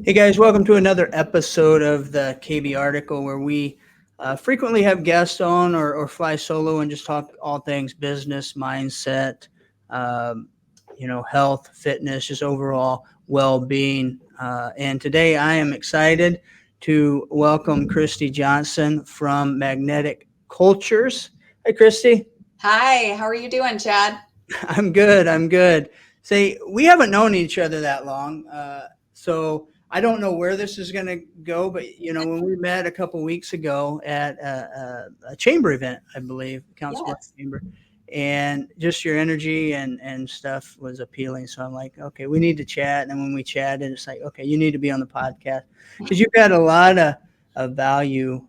Hey guys, welcome to another episode of the KB article where we frequently have guests on or fly solo and just talk all things business, mindset, um, health, fitness, just overall well-being. And today I am excited to welcome Christy Johnson from Magnetic Cultures. Hi, Christy. Hi, how are you doing, Chad? I'm good. I'm good. Say, we haven't known each other that long, so I don't know where this is going to go. But when we met a couple weeks ago at a chamber event, I believe, Council Bluffs Yes. Chamber, and just your energy and stuff was appealing. So I'm like, okay, we need to chat. And then when we chatted, it's like, okay, you need to be on the podcast because you've got a lot of value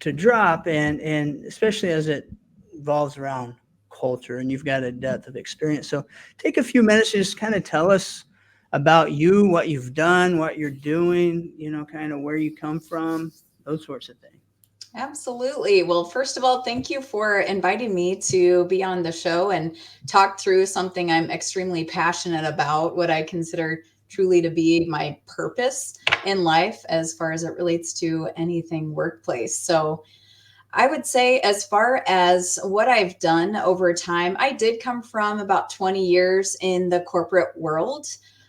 to drop, and especially as it revolves around culture and you've got a depth of experience. So take a few minutes to just kind of tell us about you, what you've done, what you're doing, kind of where you come from, those sorts of things. Absolutely. Well, first of all, thank you for inviting me to be on the show and talk through something I'm extremely passionate about, what I consider truly to be my purpose in life as far as it relates to anything workplace. So, I would say, as far as what I've done over time, I did come from about 20 years in the corporate world.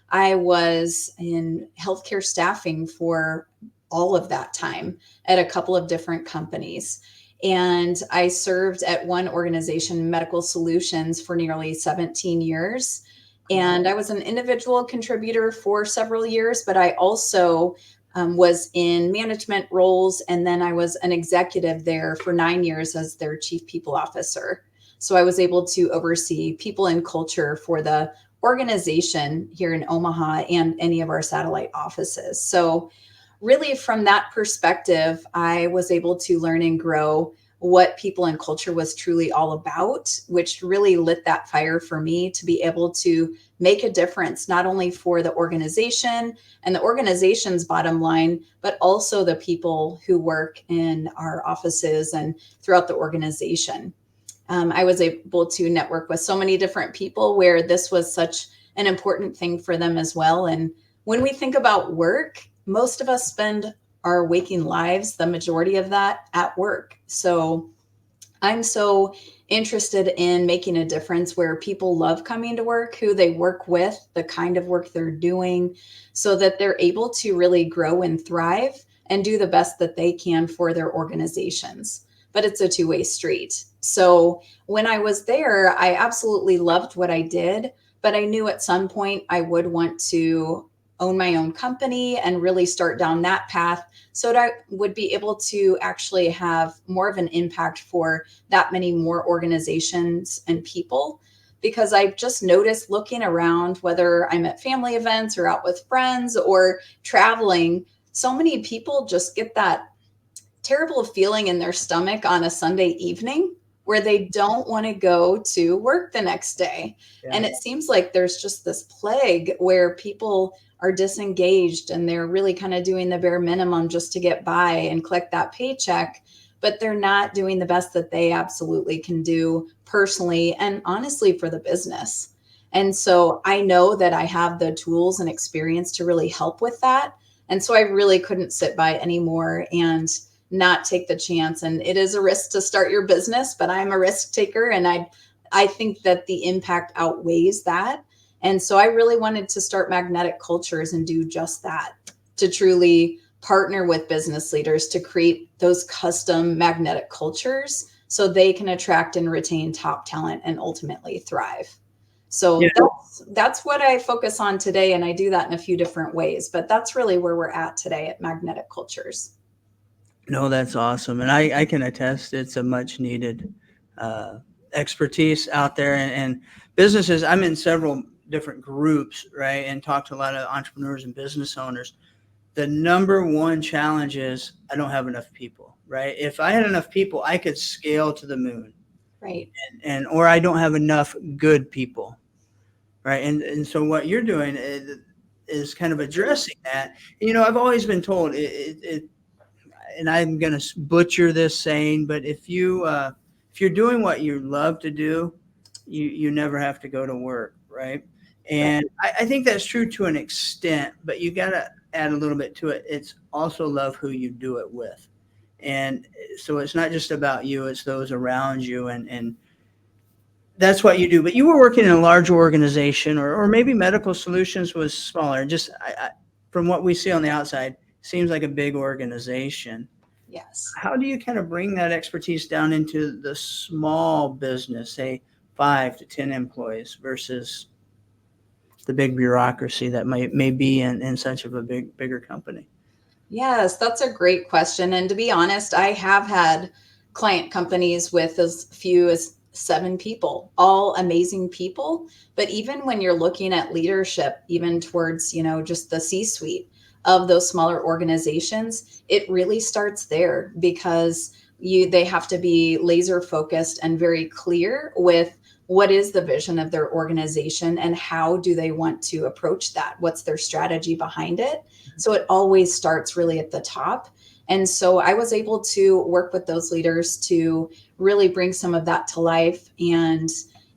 I was in healthcare staffing for all of that time at a couple of different companies. And I served at one organization, Medical Solutions, for nearly 17 years. And I was an individual contributor for several years, but I also was in management roles. And then I was an executive there for 9 years as their chief people officer. So I was able to oversee people and culture for the organization here in Omaha and any of our satellite offices. So really, from that perspective, I was able to learn and grow what people and culture was truly all about, which really lit that fire for me to be able to make a difference, not only for the organization and the organization's bottom line, but also the people who work in our offices and throughout the organization. I was able to network with so many different people where this was such an important thing for them as well. And when we think about work, most of us spend our waking lives, the majority of that, at work. So I'm so interested in making a difference where people love coming to work, who they work with, the kind of work they're doing, so that they're able to really grow and thrive and do the best that they can for their organizations. But it's a two-way street. So when I was there, I absolutely loved what I did, but I knew at some point I would want to own my own company and really start down that path so that I would be able to actually have more of an impact for that many more organizations and people. Because I've just noticed looking around, whether I'm at family events or out with friends or traveling, so many people just get that terrible feeling in their stomach on a Sunday evening where they don't want to go to work the next day. Yeah. And it seems like there's just this plague where people are disengaged and they're really kind of doing the bare minimum just to get by and collect that paycheck, but they're not doing the best that they absolutely can do personally and honestly for the business. And so I know that I have the tools and experience to really help with that. And so I really couldn't sit by anymore and not take the chance. And it is a risk to start your business, but I'm a risk taker, and I think that the impact outweighs that. And so I really wanted to start Magnetic Cultures and do just that, to truly partner with business leaders to create those custom magnetic cultures so they can attract and retain top talent and ultimately thrive. Yeah. So that's what I focus on today, and I do that in a few different ways, but that's really where we're at today at Magnetic Cultures. No, that's awesome. And I can attest it's a much needed uh, expertise out there, and businesses. I'm in several different groups, right, and talk to a lot of entrepreneurs and business owners. The number one challenge is I don't have enough people, right? If I had enough people, I could scale to the moon, Right. and or I don't have enough good people, right? And so what you're doing is kind of addressing that. And, I've always been told it and I'm going to butcher this saying, but if you're doing what you love to do, you never have to go to work, right? And I think that's true to an extent, but you got to add a little bit to it. It's also love who you do it with. And so it's not just about you, it's those around you. And that's what you do. But you were working in a large organization, or maybe Medical Solutions was smaller. Just from what we see on the outside, seems like a big organization. Yes. How do you kind of bring that expertise down into the small business, say 5 to 10 employees versus the big bureaucracy that may be in such of a bigger company? Yes, that's a great question. And to be honest, I have had client companies with as few as 7 people, all amazing people. But even when you're looking at leadership, even towards, just the C-suite of those smaller organizations, it really starts there because they have to be laser focused and very clear with what is the vision of their organization and how do they want to approach that? What's their strategy behind it? So it always starts really at the top. And so I was able to work with those leaders to really bring some of that to life. And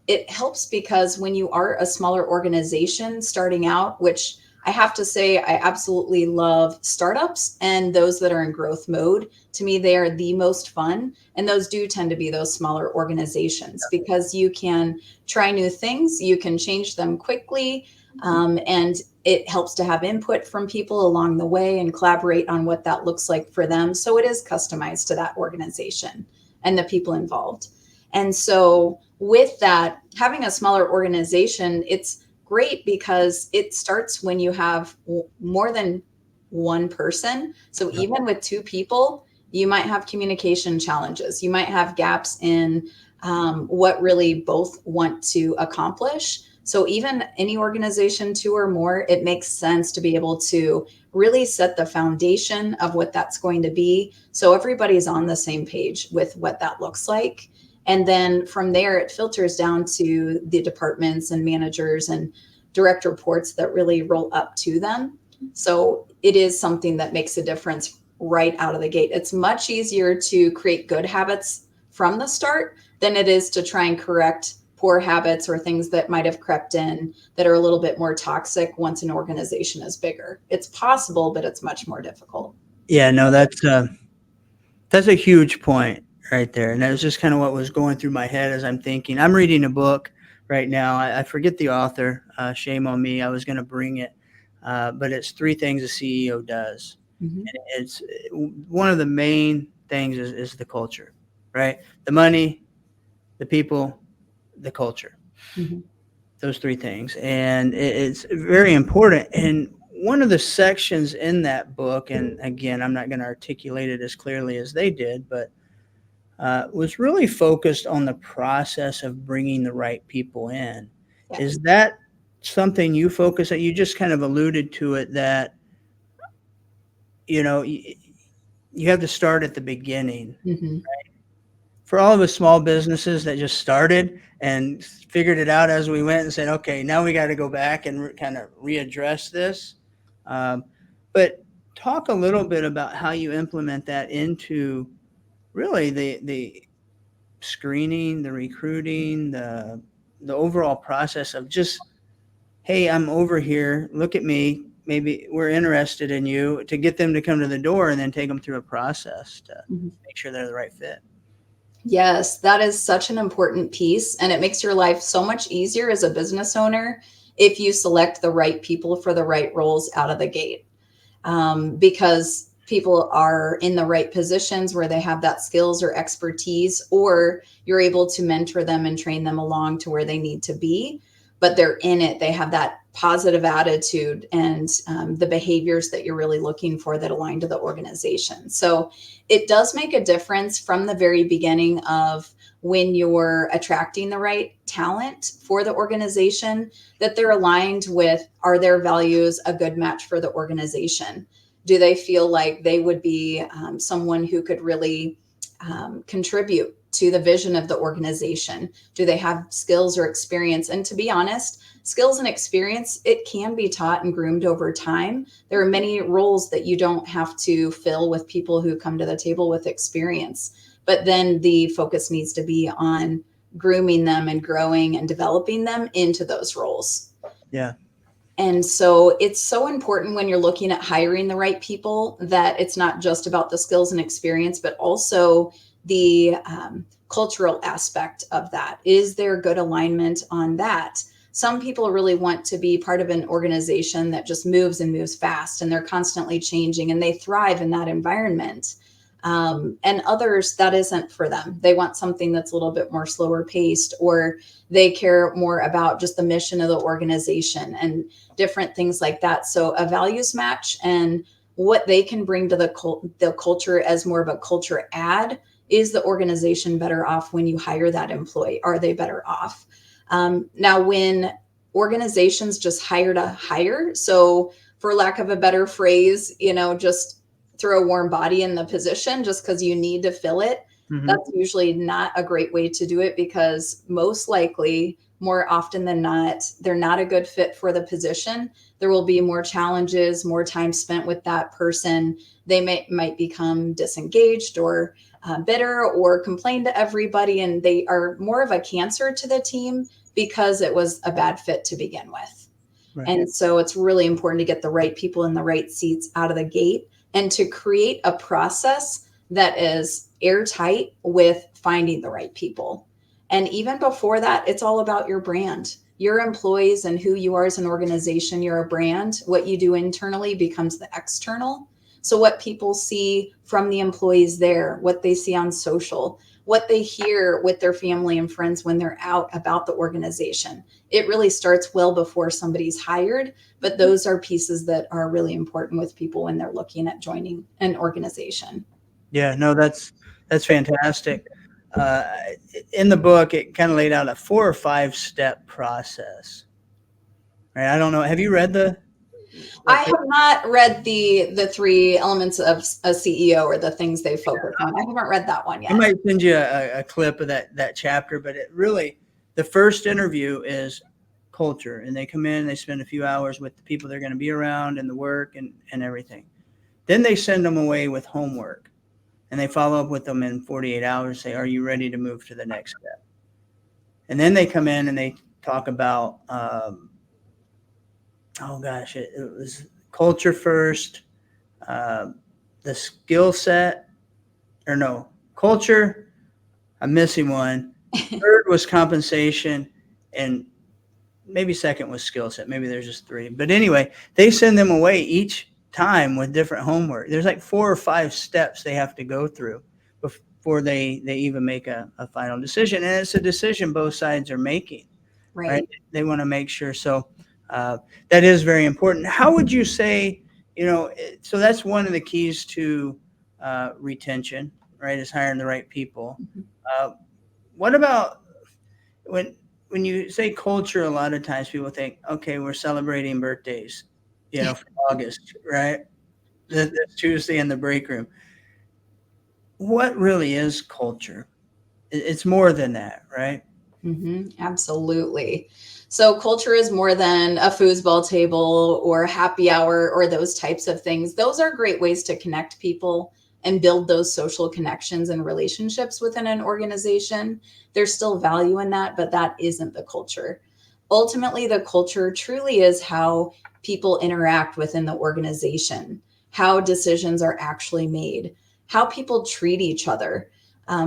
it helps because when you are a smaller organization starting out, which I have to say, I absolutely love startups and those that are in growth mode. To me, they are the most fun. And those do tend to be those smaller organizations because you can try new things, you can change them quickly. And it helps to have input from people along the way and collaborate on what that looks like for them. So it is customized to that organization and the people involved. And so with that, having a smaller organization, it's great because it starts when you have more than one person. So even with 2 people, you might have communication challenges. You might have gaps in what really both want to accomplish. So even any organization, 2 or more, it makes sense to be able to really set the foundation of what that's going to be. So everybody's on the same page with what that looks like. And then from there, it filters down to the departments and managers and direct reports that really roll up to them. So it is something that makes a difference right out of the gate. It's much easier to create good habits from the start than it is to try and correct poor habits or things that might have crept in that are a little bit more toxic once an organization is bigger. It's possible, but it's much more difficult. Yeah, no, that's a huge point right there. And that was just kind of what was going through my head as I'm thinking. I'm reading a book right now. I forget the author. Shame on me. I was going to bring it. But it's 3 things a CEO does. Mm-hmm. And it's one of the main things is the culture, right? The money, the people, the culture. Mm-hmm. Those 3 things. And it's very important. And one of the sections in that book, and again, I'm not going to articulate it as clearly as they did, but was really focused on the process of bringing the right people in. Yes. Is that something you focus on? You just kind of alluded to it that, you have to start at the beginning. Mm-hmm. Right? For all of us small businesses that just started and figured it out as we went and said, okay, now we got to go back and kind of readdress this. But talk a little bit about how you implement that into really the screening, the recruiting, the overall process of just, hey, I'm over here, look at me, maybe we're interested in you, to get them to come to the door and then take them through a process to make sure they're the right fit. Yes, that is such an important piece. And it makes your life so much easier as a business owner if you select the right people for the right roles out of the gate. Because people are in the right positions where they have that skills or expertise, or you're able to mentor them and train them along to where they need to be. But they're in it. They have that positive attitude and the behaviors that you're really looking for that align to the organization. So it does make a difference from the very beginning of when you're attracting the right talent for the organization, that they're aligned with, are their values a good match for the organization? Do they feel like they would be someone who could really contribute to the vision of the organization? Do they have skills or experience? And to be honest, skills and experience, it can be taught and groomed over time. There are many roles that you don't have to fill with people who come to the table with experience, but then the focus needs to be on grooming them and growing and developing them into those roles. Yeah. And so it's so important when you're looking at hiring the right people that it's not just about the skills and experience, but also the cultural aspect of that. Is there good alignment on that? Some people really want to be part of an organization that just moves and moves fast, and they're constantly changing and they thrive in that environment. And others, that isn't for them. They want something that's a little bit more slower paced, or they care more about just the mission of the organization and different things like that. So a values match and what they can bring to the culture as more of a culture add. Is the organization better off when you hire that employee? Are they better off? Now, when organizations just hire to hire, so for lack of a better phrase, just throw a warm body in the position just because you need to fill it, that's usually not a great way to do it, because most likely, more often than not, they're not a good fit for the position. There will be more challenges, more time spent with that person. They might become disengaged or bitter or complain to everybody, and they are more of a cancer to the team because it was a bad fit to begin with. Right. And so it's really important to get the right people in the right seats out of the gate, and to create a process that is airtight with finding the right people. And even before that, it's all about your brand, your employees, and who you are as an organization. You're a brand. What you do internally becomes the external. So what people see from the employees there, what they see on social, what they hear with their family and friends when they're out about the organization. It really starts well before somebody's hired, but those are pieces that are really important with people when they're looking at joining an organization. Yeah, no, that's fantastic. Uh, in the book, it kind of laid out a 4 or 5 step process. Right? I don't know. Have you read the I have not read the 3 elements of a CEO, or the things they focus on. I haven't read that one I yet. might send you a clip of that chapter, but it really, the first interview is culture, and they come in, they spend a few hours with the people they're going to be around and the work and everything. Then they send them away with homework, and they follow up with them in 48 hours, say, are you ready to move to the next step? And then they come in and they talk about, it was culture first, the skill set, or no, culture, I'm missing one. Third was compensation, and maybe second was skill set. Maybe there's just 3. But anyway, they send them away each time with different homework. There's like 4 or 5 steps they have to go through before they even make a final decision. And it's a decision both sides are making, right? They want to make sure. So that is very important. How would you say, so that's one of the keys to retention, right, is hiring the right people. What about when you say culture, a lot of times people think, okay, we're celebrating birthdays, for August, right? That's Tuesday in the break room. What really is culture? It's more than that, right? Absolutely. So culture is more than a foosball table or happy hour or those types of things. Those are great ways to connect people and build those social connections and relationships within an organization. There's still value in that, but that isn't the culture. Ultimately, the culture truly is how people interact within the organization, how decisions are actually made, how people treat each other.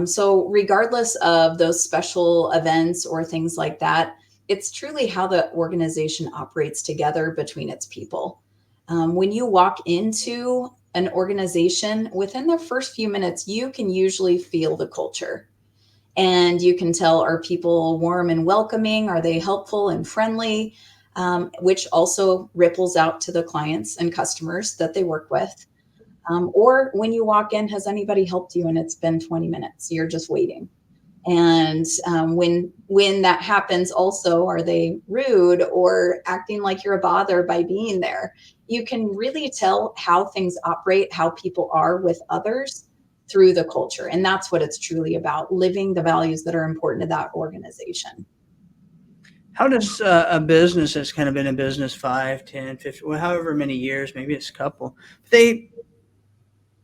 So regardless of those special events or things like that, it's truly how the organization operates together between its people. When you walk into an organization, within the first few minutes, you can usually feel the culture. And you can tell, are people warm and welcoming? Are they helpful and friendly? Which also ripples out to the clients and customers that they work with. Or when you walk in, has anybody helped you and it's been 20 minutes? You're just waiting. And when that happens, also, are they rude or acting like you're a bother by being there? You can really tell how things operate, how people are with others through the culture. And that's what it's truly about, living the values that are important to that organization. How does a business that's kind of been in business 5, 10, 15, well, however many years, maybe it's a couple, they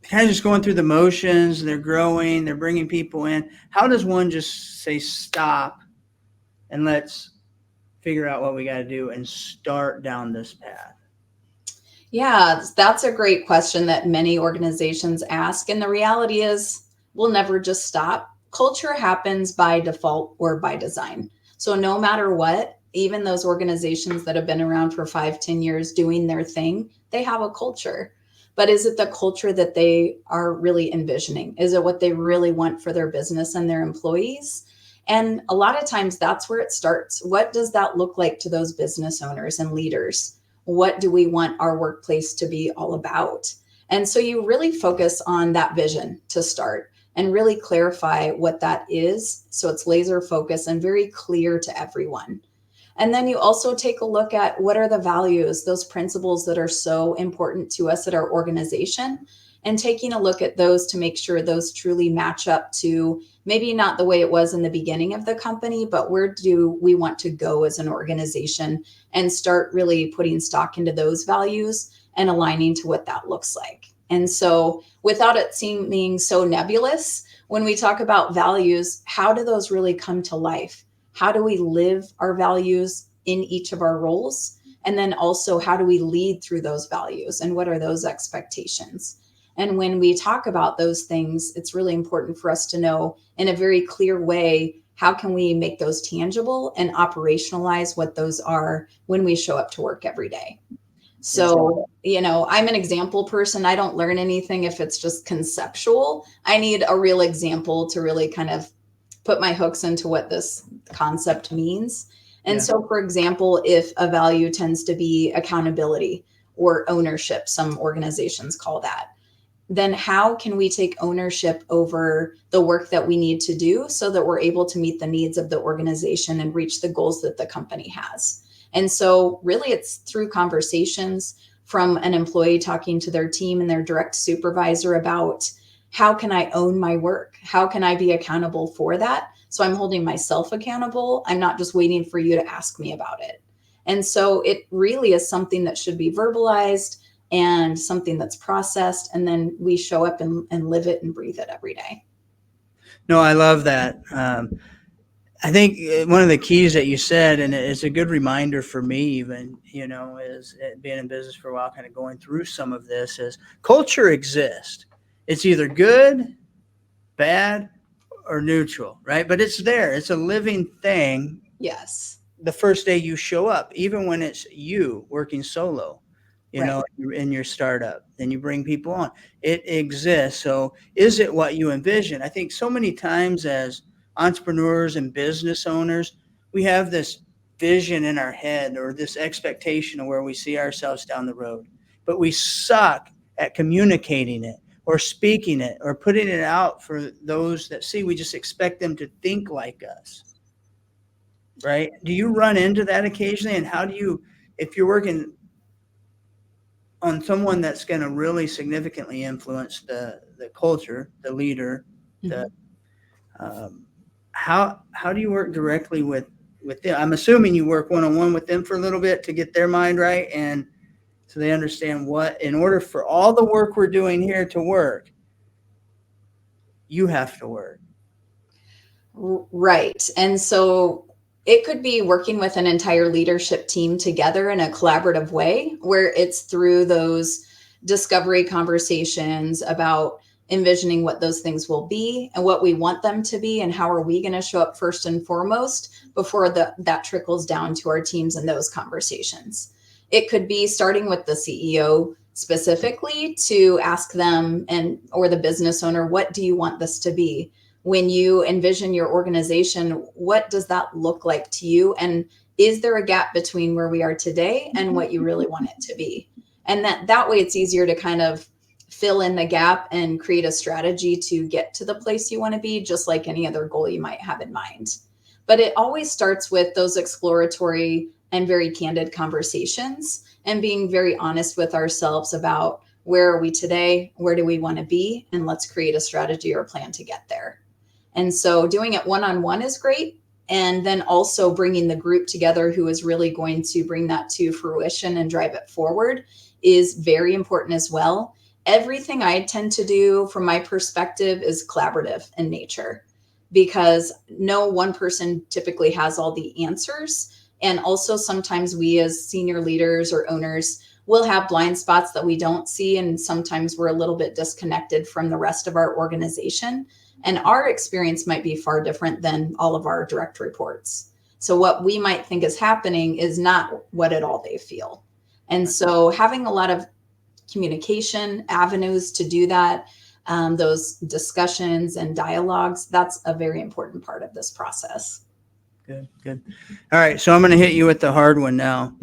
kind of just going through the motions, they're growing, they're bringing people in. How does one just say stop and let's figure out what we got to do and start down this path? Yeah, that's a great question that many organizations ask. And the reality is, we'll never just stop. Culture happens by default or by design. So, no matter what, even those organizations that have been around for 5, 10 years doing their thing, they have a culture. But is it the culture that they are really envisioning? Is it what they really want for their business and their employees? And a lot of times that's where it starts. What does that look like to those business owners and leaders? What do we want our workplace to be all about? And so you really focus on that vision to start and really clarify what that is. So it's laser focused and very clear to everyone. And then you also take a look at what are the values, those principles that are so important to us at our organization, and taking a look at those to make sure those truly match up to maybe not the way it was in the beginning of the company, but where do we want to go as an organization, and start really putting stock into those values and aligning to what that looks like. And so without it seeming so nebulous, when we talk about values, how do those really come to life? How do we live our values in each of our roles? And then also, how do we lead through those values? And what are those expectations? And when we talk about those things, it's really important for us to know in a very clear way, how can we make those tangible and operationalize what those are when we show up to work every day? So, I'm an example person. I don't learn anything if it's just conceptual. I need a real example to really kind of put my hooks into what this concept means. And so, for example, if a value tends to be accountability or ownership, some organizations call that, then how can we take ownership over the work that we need to do so that we're able to meet the needs of the organization and reach the goals that the company has? And so really it's through conversations from an employee talking to their team and their direct supervisor about, how can I own my work? How can I be accountable for that? So I'm holding myself accountable. I'm not just waiting for you to ask me about it. And so it really is something that should be verbalized and something that's processed. And then we show up and live it and breathe it every day. No, I love that. I think one of the keys that you said, and it's a good reminder for me even, is being in business for a while, kind of going through some of this, is culture exists. It's either good, bad, or neutral, right? But it's there. It's a living thing. Yes. The first day you show up, even when it's you working solo, Right. in your startup, then you bring people on. It exists. So is it what you envision? I think so many times as entrepreneurs and business owners, we have this vision in our head or this expectation of where we see ourselves down the road, but we suck at communicating it or speaking it or putting it out for those that see. We just expect them to think like us, right? Do you run into that occasionally? And how do you, if you're working on someone that's going to really significantly influence the culture, the leader, the how do you work directly with them? I'm assuming you work one-on-one with them for a little bit to get their mind right, and so they understand what, in order for all the work we're doing here to work, you have to work. Right. And so it could be working with an entire leadership team together in a collaborative way, where it's through those discovery conversations about envisioning what those things will be and what we want them to be, and how are we going to show up first and foremost before that trickles down to our teams in those conversations. It could be starting with the CEO specifically to ask them or the business owner, what do you want this to be? When you envision your organization, what does that look like to you? And is there a gap between where we are today and what you really want it to be? And that way it's easier to kind of fill in the gap and create a strategy to get to the place you want to be, just like any other goal you might have in mind. But it always starts with those exploratory and very candid conversations and being very honest with ourselves about, where are we today? Where do we want to be? And let's create a strategy or plan to get there. And so doing it one-on-one is great. And then also bringing the group together who is really going to bring that to fruition and drive it forward is very important as well. Everything I tend to do from my perspective is collaborative in nature, because no one person typically has all the answers. And also sometimes we as senior leaders or owners will have blind spots that we don't see. And sometimes we're a little bit disconnected from the rest of our organization. And our experience might be far different than all of our direct reports. So what we might think is happening is not what at all they feel. And so having a lot of communication avenues to do that, those discussions and dialogues, that's a very important part of this process. Good. All right. So I'm going to hit you with the hard one now.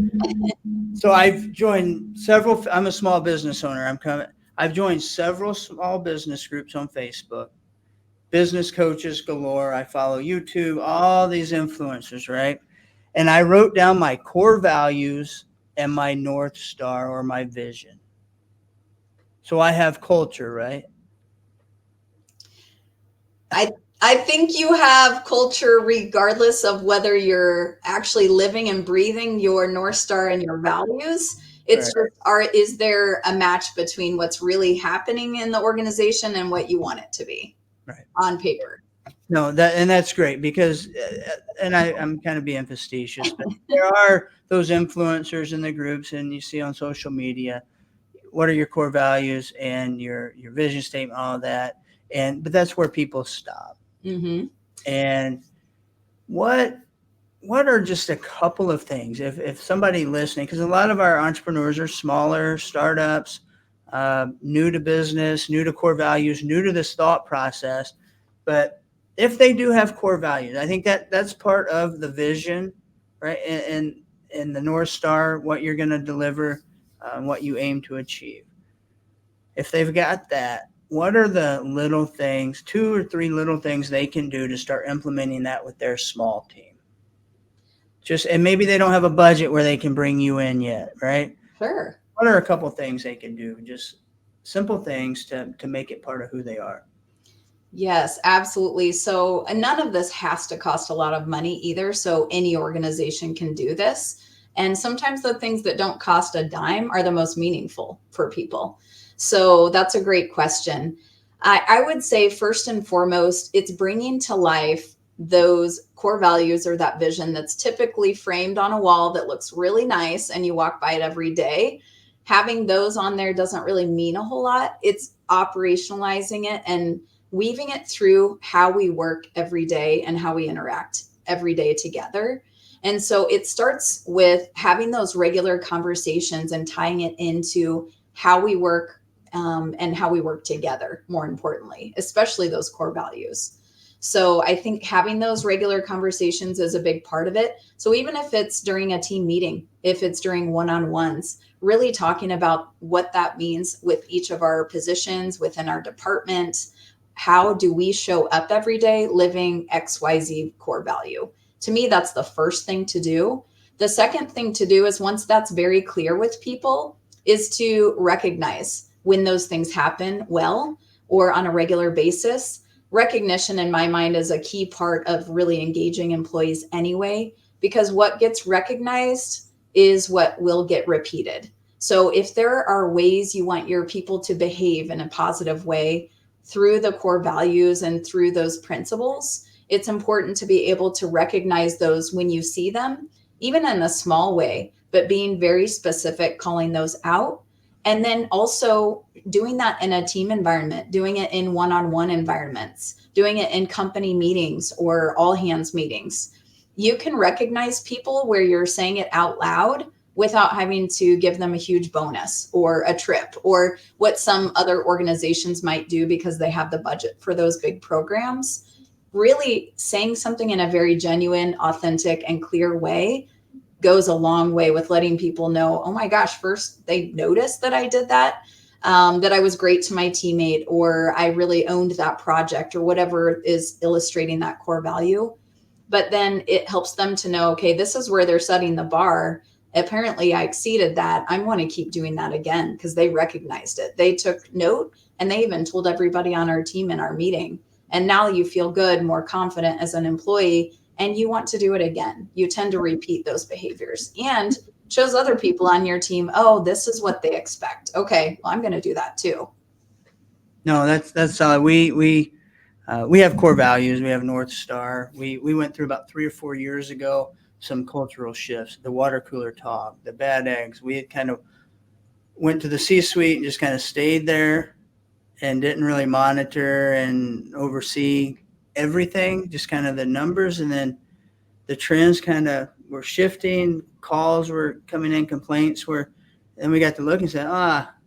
So I've joined several, I'm a small business owner. I've joined several small business groups on Facebook, business coaches galore. I follow YouTube, all these influencers, right? And I wrote down my core values and my North Star or my vision. So I have culture, right? I think you have culture regardless of whether you're actually living and breathing your North Star and your values. It's just, is there a match between what's really happening in the organization and what you want it to be on paper? No, that's great because, and I'm kind of being facetious, but there are those influencers in the groups, and you see on social media, what are your core values and your vision statement, all of that, but that's where people stop. Mm-hmm. And what are just a couple of things if somebody listening, because a lot of our entrepreneurs are smaller startups, new to business, new to core values, new to this thought process, but if they do have core values, I think that's part of the vision, right? And the North Star, what you're going to deliver, what you aim to achieve. If they've got that, what are the little things, 2 or 3 little things they can do to start implementing that with their small team? And maybe they don't have a budget where they can bring you in yet, right? Sure. What are a couple things they can do? Just simple things to make it part of who they are. Yes, absolutely. So none of this has to cost a lot of money either. So any organization can do this. And sometimes the things that don't cost a dime are the most meaningful for people. So that's a great question. I would say first and foremost, it's bringing to life those core values or that vision that's typically framed on a wall that looks really nice and you walk by it every day. Having those on there doesn't really mean a whole lot. It's operationalizing it and weaving it through how we work every day and how we interact every day together. And so it starts with having those regular conversations and tying it into how we work and how we work together, more importantly, especially those core values. So I think having those regular conversations is a big part of it. So even if it's during a team meeting, if it's during one-on-ones, really talking about what that means with each of our positions within our department. How do we show up every day living XYZ core value? To me, that's the first thing to do. The second thing to do is once that's very clear with people is to recognize when those things happen well or on a regular basis. Recognition in my mind is a key part of really engaging employees anyway, because what gets recognized is what will get repeated. So if there are ways you want your people to behave in a positive way through the core values and through those principles, it's important to be able to recognize those when you see them, even in a small way, but being very specific, calling those out. And then also doing that in a team environment, doing it in one-on-one environments, doing it in company meetings or all hands meetings. You can recognize people where you're saying it out loud without having to give them a huge bonus or a trip or what some other organizations might do because they have the budget for those big programs. Really saying something in a very genuine, authentic, and clear way goes a long way with letting people know, oh my gosh, first they noticed that I did that, that I was great to my teammate, or I really owned that project, or whatever is illustrating that core value. But then it helps them to know, okay, this is where they're setting the bar. Apparently I exceeded that. I want to keep doing that again because they recognized it. They took note and they even told everybody on our team in our meeting. And now you feel good, more confident as an employee, and you want to do it again. You tend to repeat those behaviors and shows other people on your team, oh, this is what they expect. Okay, well, I'm going to do that too. No, that's solid. We have core values. We have North Star. We went through about 3 or 4 years ago some cultural shifts, the water cooler talk, the bad eggs. We had kind of went to the C-suite and just kind of stayed there and didn't really monitor and oversee everything, just kind of the numbers. And then the trends kind of were shifting, calls were coming in, complaints were, and we got to look and say,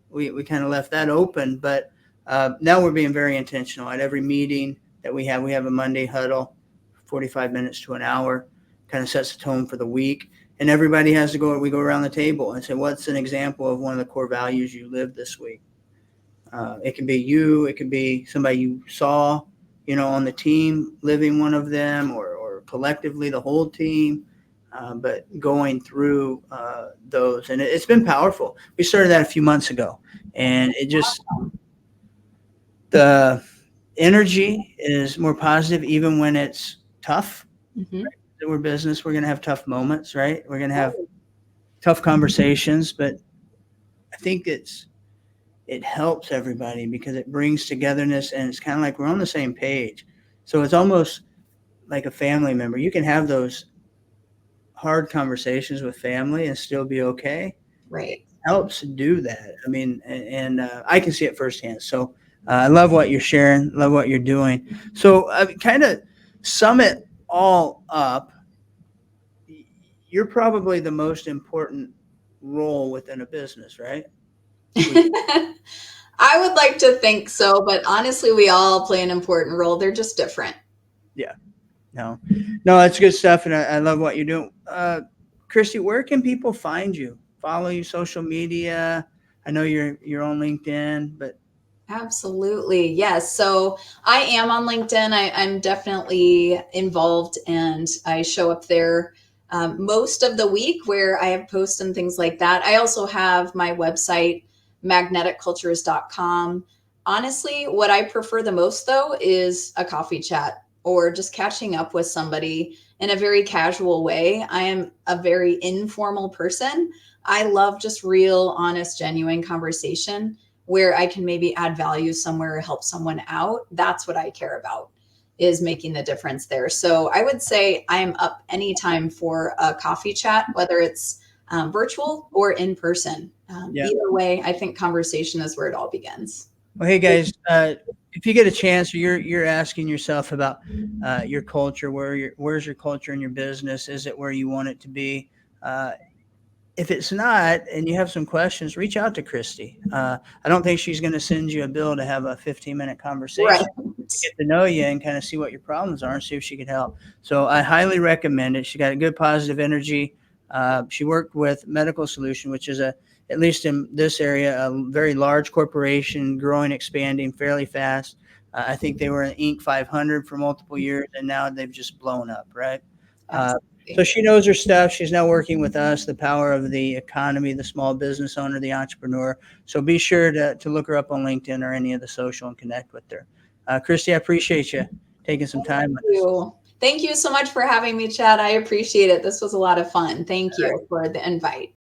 we kind of left that open. But now we're being very intentional at every meeting that we have. We have a Monday huddle, 45 minutes to an hour, kind of sets the tone for the week. And everybody has to go, we go around the table and say, what's an example of one of the core values you lived this week? It can be you, it could be somebody you saw, on the team living one of them, or collectively the whole team, but going through those. And it's been powerful. We started that a few months ago, and it just, the energy is more positive even when it's tough. Mm-hmm. Right? We're business, we're going to have tough moments, right? We're going to have tough conversations, but I think it helps everybody because it brings togetherness, and it's kind of like we're on the same page. So it's almost like a family member. You can have those hard conversations with family and still be okay. Right. It helps do that. I mean, and I can see it firsthand. So I love what you're sharing, love what you're doing. So kind of sum it all up. You're probably the most important role within a business, right? I would like to think so, but honestly, we all play an important role. They're just different. Yeah. No, that's good stuff. And I love what you're doing. Christy, where can people find you? Follow you, social media? I know you're on LinkedIn, but. Absolutely. Yes. So I am on LinkedIn. I'm definitely involved, and I show up there most of the week where I have posts and things like that. I also have my website, magneticcultures.com. Honestly, what I prefer the most, though, is a coffee chat or just catching up with somebody in a very casual way. I am a very informal person. I love just real, honest, genuine conversation where I can maybe add value somewhere or help someone out. That's what I care about, is making the difference there. So I would say I'm up anytime for a coffee chat, whether it's virtual or in person. Either way, I think conversation is where it all begins. Well, hey guys, if you get a chance, or you're asking yourself about your culture, where's your culture in your business? Is it where you want it to be? If it's not, and you have some questions, reach out to Christy. I don't think she's going to send you a bill to have a 15-minute conversation, Right. to get to know you and kind of see what your problems are and see if she can help. So I highly recommend it. She got a good positive energy. She worked with Medical Solution, which is at least in this area, a very large corporation, growing, expanding fairly fast. I think they were in Inc. 500 for multiple years, and now they've just blown up, right? So she knows her stuff. She's now working with us, the power of the economy, the small business owner, the entrepreneur. So be sure to look her up on LinkedIn or any of the social and connect with her. Christy, I appreciate you taking some time with us. Thank you so much for having me, Chad. I appreciate it. This was a lot of fun. Thank you for the invite.